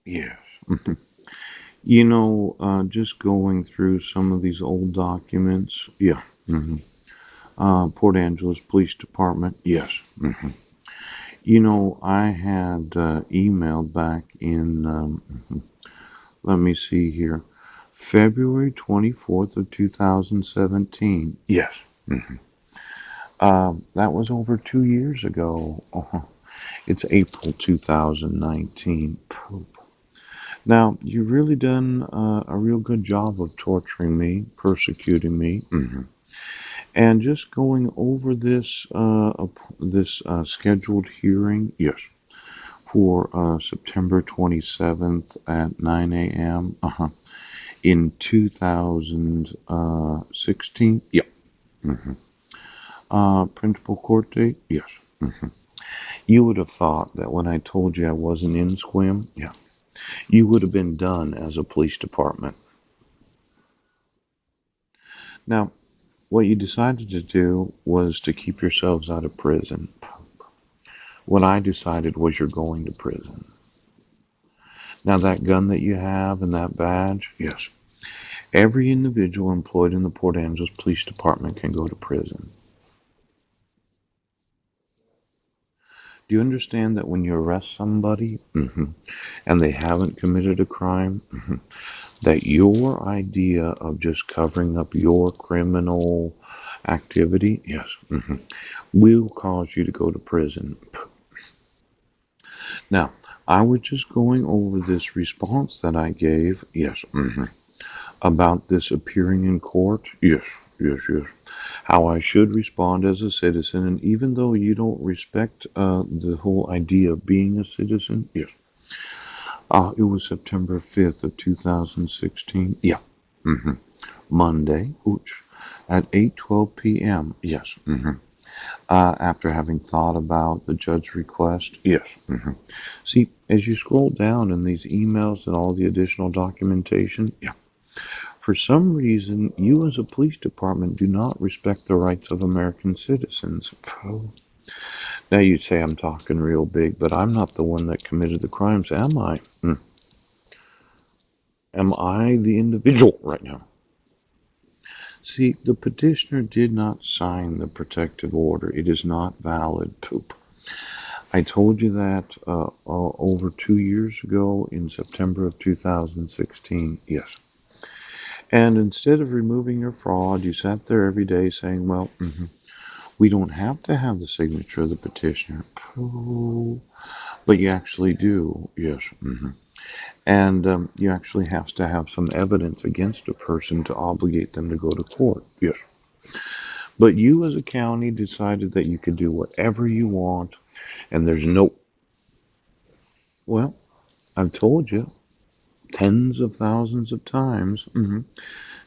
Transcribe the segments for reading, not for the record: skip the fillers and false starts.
Yes. Just going through some of these old documents. Yeah. hmm Port Angeles Police Department. Yes. I had emailed back in, let me see here, February 24th of 2017. Yes. Mhm. That was over 2 years ago. It's April 2019. Poop. Now, you've really done a real good job of torturing me, persecuting me, and just going over this scheduled hearing. Yes, for September 27th at 9 a.m. In 2016. Yeah. hmm Principal court date. Yes. hmm You would have thought that when I told you I wasn't in Squim, yeah, you would have been done as a police department. Now, what you decided to do was to keep yourselves out of prison. What I decided was you're going to prison. Now, that gun that you have and that badge, yes, every individual employed in the Port Angeles Police Department can go to prison. Do you understand that when you arrest somebody and they haven't committed a crime, that your idea of just covering up your criminal activity, yes, will cause you to go to prison? Now, I was just going over this response that I gave, yes, about this appearing in court, yes, yes, how I should respond as a citizen, and even though you don't respect the whole idea of being a citizen, yes, it was September 5th of 2016, yeah, hmm Monday, ooch, at 8:12 p.m., yes, after having thought about the judge's request, yes. See, as you scroll down in these emails and all the additional documentation, yeah, for some reason, you as a police department do not respect the rights of American citizens. Oh. Now you'd say I'm talking real big, but I'm not the one that committed the crimes, am I? Am I the individual right now? See, the petitioner did not sign the protective order. It is not valid. Poop. I told you that over 2 years ago in September of 2016. Yes. And instead of removing your fraud, you sat there every day saying, well, we don't have to have the signature of the petitioner. Oh, but you actually do. Yes. And you actually have to have some evidence against a person to obligate them to go to court. Yes. But you as a county decided that you could do whatever you want, and there's no, well, I've told you tens of thousands of times.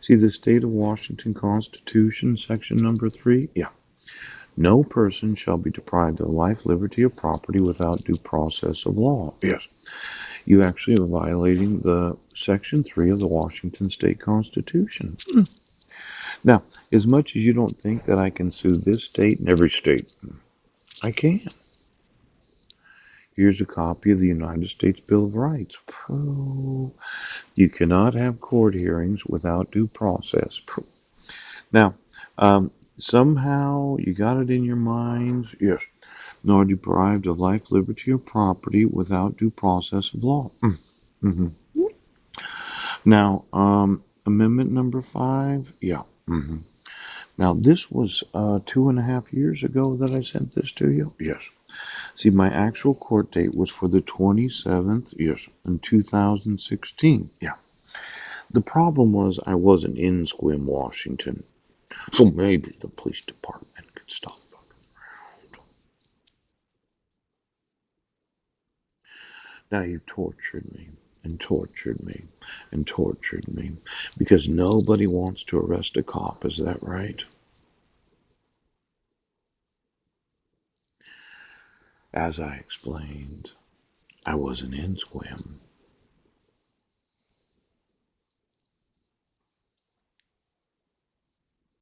See the state of Washington Constitution, section number 3? Yeah. No person shall be deprived of life, liberty, or property without due process of law. Yes. You actually are violating the section 3 of the Washington State Constitution. Now, as much as you don't think that I can sue this state and every state, I can. Here's a copy of the United States Bill of Rights. Oh, you cannot have court hearings without due process. Now, somehow you got it in your minds, yes, nor deprived of life, liberty, or property without due process of law. hmm Now, Amendment number 5, yeah. Now, this was 2.5 years ago that I sent this to you. Yes. See, my actual court date was for the 27th, yes, in 2016. Yeah. The problem was I wasn't in Squim, Washington. So maybe the police department could stop fucking around. Now you've tortured me and tortured me and tortured me because nobody wants to arrest a cop. Is that right? As I explained, I wasn't in Squim.